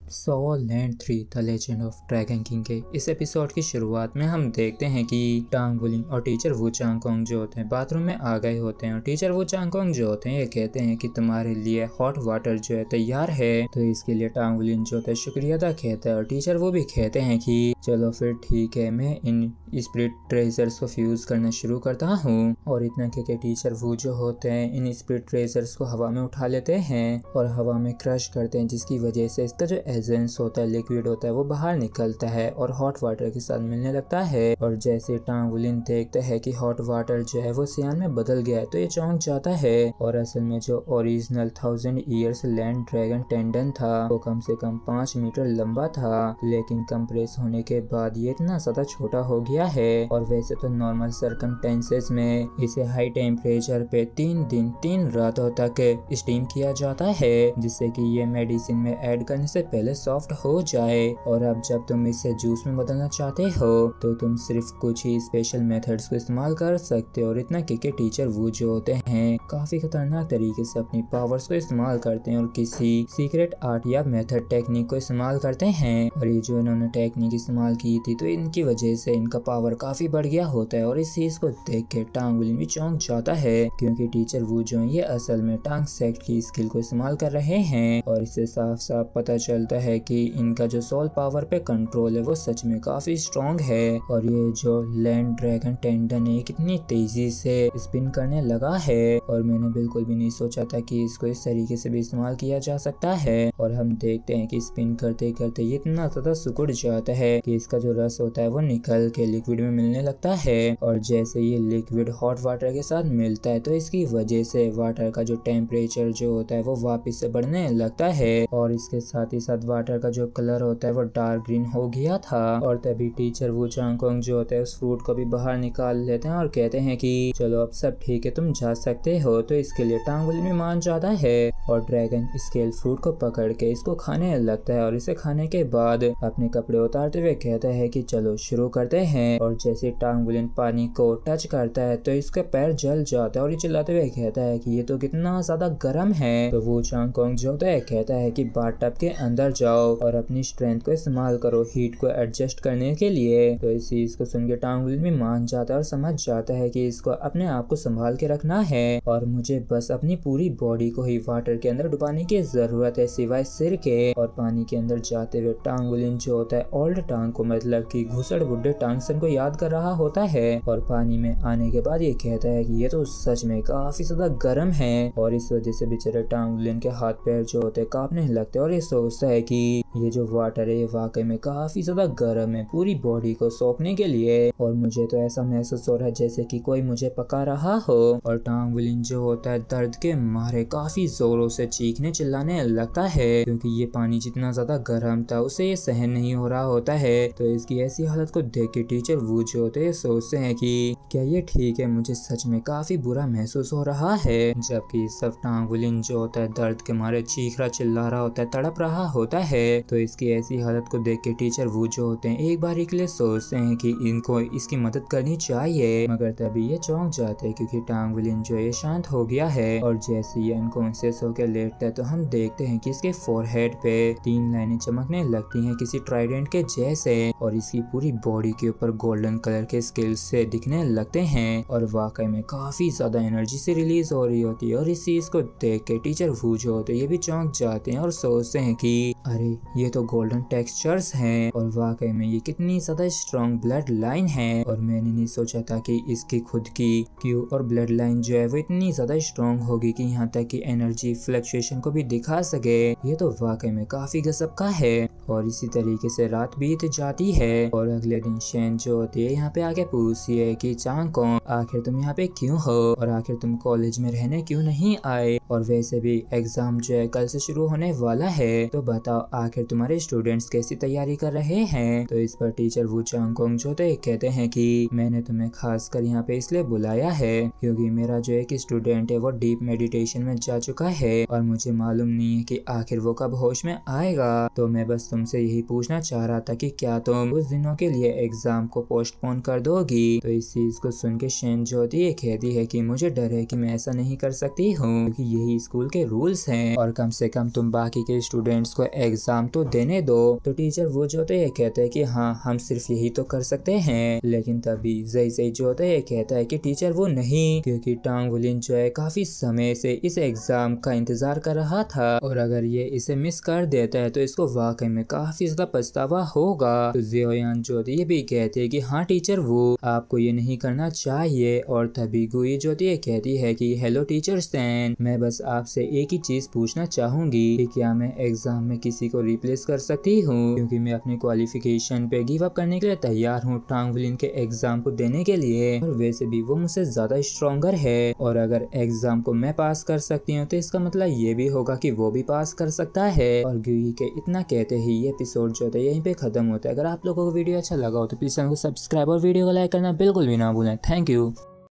Land 3 the legend of dragon king के इस episode की शुरुआत में हम देखते हैं कि टांग वुलिंग और टीचर वू चांगकोंग जो होते हैं बाथरूम में आ गए होते हैं और टीचर वू चांगकोंग जो होते हैं ये कहते हैं कि तुम्हारे लिए हॉट वाटर जो है तैयार है। तो इसके लिए टांग वुलिंग जो होता है शुक्रिया अदा कहता है और टीचर वो भी कहते हैं कि चलो फिर ठीक है, मैं इन स्पिरिट ट्रेजर्स को फ्यूज करना शुरू करता हूँ। और इतना के टीचर वू जो होते हैं इन स्पिरिट ट्रेजर्स को हवा में उठा लेते हैं और हवा में क्रश करते हैं, जिसकी वजह से इसका जो एसेंस होता है, लिक्विड होता है, वो बाहर निकलता है और हॉट वाटर के साथ मिलने लगता है। और जैसे टांग वुलिंग देखता है कि हॉट वाटर जो है वो सियान में बदल गया है तो ये चौंक जाता है। और असल में जो original 1000 years land dragon tendon था वो कम से कम 5 मीटर लंबा था, लेकिन कंप्रेस होने के बाद ये इतना ज्यादा छोटा हो गया है। और वैसे तो नॉर्मल सर्कमस्टेंसेस में इसे हाई टेम्परेचर पे 3 दिन 3 रातों तक स्टीम किया जाता है, जिससे कि ये मेडिसिन में ऐड करने से पहले सॉफ्ट हो जाए। और अब जब तुम इसे जूस में बदलना चाहते हो तो तुम सिर्फ कुछ ही स्पेशल मेथड्स को इस्तेमाल कर सकते हो। और इतना कि टीचर वो जो होते हैं काफी खतरनाक तरीके से अपनी पावर्स को इस्तेमाल करते हैं और किसी सीक्रेट आर्ट या मेथड टेक्निक को इस्तेमाल करते हैं। और ये जो इन्होंने टेक्निक इस्तेमाल की थी तो इनकी वजह से इनका पावर काफी बढ़ गया होता है। और इस चीज को देख के टांग वुलिंग भी चौंक जाता है, क्योंकि टीचर वो जो ये असल में टांग सेक्ट की स्किल को इस्तेमाल कर रहे हैं। और इससे साफ साफ पता चलता है कि इनका जो सोल पावर पे कंट्रोल है वो सच में काफी स्ट्रॉन्ग है। और ये जो लैंड ड्रैगन टेंडन है कितनी तेजी से स्पिन करने लगा है, और मैंने बिल्कुल भी नहीं सोचा था कि इसको इस तरीके से भी इस्तेमाल किया जा सकता है। और हम देखते हैं कि स्पिन करते करते ये इतना ज्यादा सिकुड़ जाता है कि इसका जो रस होता है वो निकल के लिक्विड में मिलने लगता है। और जैसे ये लिक्विड हॉट वाटर के साथ मिलता है तो इसकी वजह से वाटर का जो टेम्परेचर जो होता है वो वापस से बढ़ने लगता है। और इसके साथ ही साथ वाटर का जो कलर होता है वो डार्क ग्रीन हो गया था। और तभी टीचर वू चांगकोंग जो होता है उस फ्रूट को भी बाहर निकाल लेते हैं और कहते हैं कि चलो अब सब ठीक है, तुम जा सकते हो। तो इसके लिए टांग वुलिंग भी मान जाता है और ड्रैगन स्केल फ्रूट को पकड़ के इसको खाने लगता है। और इसे खाने के बाद अपने कपड़े उतारते हुए कहता है कि चलो शुरू करते हैं। और जैसे टांग वुलिंग पानी को टच करता है तो इसका पैर जल जाता है और ये चिल्लाते हुए कहता है कि ये तो कितना ज्यादा गर्म है। तो वो चांगकोंग जो होता है कहता है कि बाथटब के अंदर जाओ और अपनी स्ट्रेंथ को इस्तेमाल करो हीट को एडजस्ट करने के लिए। तो इस चीज को सुन के टांग वुलिंग भी मान जाता है और समझ जाता है कि इसको अपने आप को संभाल के रखना है और मुझे बस अपनी पूरी बॉडी को ही वाटर के अंदर डुबाने की जरूरत है सिवाय सिर के। और पानी के अंदर जाते हुए टांग वुलिंग जो होता है ओल्ड टांग को, मतलब कि घुसड़ बुड्ढे टांगसन को याद कर रहा होता है। और पानी में आने के बाद ये कहता है कि ये तो सच में काफी ज्यादा गर्म है। और इस वजह से बेचारे टांग वुलिंग के हाथ पैर जो होते हैं कांपने लगते हैं और ये सोचता है कि ये जो वाटर है ये वाकई में काफी ज्यादा गर्म है पूरी बॉडी को सोखने के लिए। और मुझे तो ऐसा महसूस हो रहा है जैसे कि कोई मुझे पका रहा हो। और टांग वुलिंग जो होता है दर्द के मारे काफी जोरों से चीखने चिल्लाने लगता है, क्योंकि ये पानी जितना ज्यादा गर्म था उसे ये सहन नहीं हो रहा होता है। तो इसकी ऐसी हालत को देख के टीचर वू जो होते हैं सोचते हैं कि क्या ये ठीक है, मुझे सच में काफी बुरा महसूस हो रहा है। जबकि सब टांग वुलिंग जो होता है दर्द के मारे चीख रहा चिल्ला रहा होता है, तड़प रहा होता है। तो इसकी ऐसी हालत को देख के टीचर वू जो होते हैं एक बार के लिए सोचते हैं कि इनको इसकी मदद करनी चाहिए, मगर तभी ये चौंक जाते हैं क्योंकि टांग वुलिंग जो है शांत हो गया है। और जैसे ये अनकॉन्शियस होकर लेटता है तो हम देखते हैं कि इसके फोरहेड पे 3 लाइनें चमकने लगती हैं किसी ट्राइडेंट के जैसे, और इसकी पूरी बॉडी के ऊपर गोल्डन कलर के स्केल्स से दिखने लगते हैं और वाकई में काफी ज्यादा एनर्जी से रिलीज हो रही होती है। और इस चीज को देख के टीचर वू जो होते हैं ये भी चौंक जाते हैं और सोचते हैं कि अरे ये तो गोल्डन टेक्सचर्स हैं और वाकई में ये कितनी ज्यादा स्ट्रॉन्ग ब्लड लाइन है। और मैंने नहीं सोचा था कि इसकी खुद की क्यू और ब्लड लाइन जो है वो इतनी ज्यादा स्ट्रॉन्ग होगी कि यहाँ तक कि एनर्जी फ्लक्चुएशन को भी दिखा सके। ये तो वाकई में काफी गजब का है। और इसी तरीके से रात बीत जाती है और अगले दिन शेन जो होती है यहाँ पे आके पूछती है कि चांगकोंग आखिर तुम यहाँ पे क्यों हो और आखिर तुम कॉलेज में रहने क्यों नहीं आए, और वैसे भी एग्जाम जो है कल से शुरू होने वाला है, तो बताओ आखिर तुम्हारे स्टूडेंट्स कैसी तैयारी कर रहे हैं। तो इस पर टीचर वू चांगकोंग जो होते कहते हैं कि मैंने तुम्हें खास कर यहाँ पे इसलिए बुलाया है क्योंकि मेरा जो एक स्टूडेंट है वो डीप मेडिटेशन में जा चुका है और मुझे मालूम नहीं है कि आखिर वो कब होश में आएगा। तो मैं बस तुमसे यही पूछना चाह रहा था कि क्या तुम कुछ दिनों के लिए एग्जाम को पोस्टपोन कर दोगी। तो इस चीज को सुन के शेन जो होती है कहती है कि मुझे डर है कि मैं ऐसा नहीं कर सकती हूँ क्योंकि यही स्कूल के रूल्स हैं और कम से कम तुम बाकी के स्टूडेंट्स को एग्जाम तो देने दो। तो टीचर वो जो होता है ये कहता है कि हाँ हम सिर्फ यही तो कर सकते हैं। लेकिन तभी जई जो होता है ये कहता है कि टीचर वो नहीं, क्योंकि टांग वुलिन जो है काफी समय से इस एग्जाम का इंतजार कर रहा था और अगर ये इसे मिस कर देता है तो इसको वाकई में काफी ज्यादा पछतावा होगा। तो ज़ियोयान जो होती है ये भी कहती है कि हाँ टीचर वो आपको ये नहीं करना चाहिए। और तभी गुई जो होती है कहती है कि हेलो टीचर स्टैन, मैं बस आपसे एक ही चीज पूछना चाहूंगी कि क्या मैं एग्जाम में किसी को रिप्लेस कर सकती हूँ, क्योंकि मैं अपनी क्वालिफिकेशन पे गिव अप करने के लिए तैयार हूँ टांग वुलिन के एग्जाम को देने के लिए। और वैसे भी वो मुझसे ज्यादा स्ट्रॉन्गर है और अगर एग्जाम को मैं पास कर सकती हूँ तो इसका मतलब ये भी होगा कि वो भी पास कर सकता है। और गुई के इतना कहते ही ये एपिसोड जो होता है यहीं पे खत्म होता है। अगर आप लोगों को वीडियो अच्छा लगा हो तो प्लीज चैनल को सब्सक्राइब और वीडियो को लाइक करना बिल्कुल भी ना भूलें। Thank you.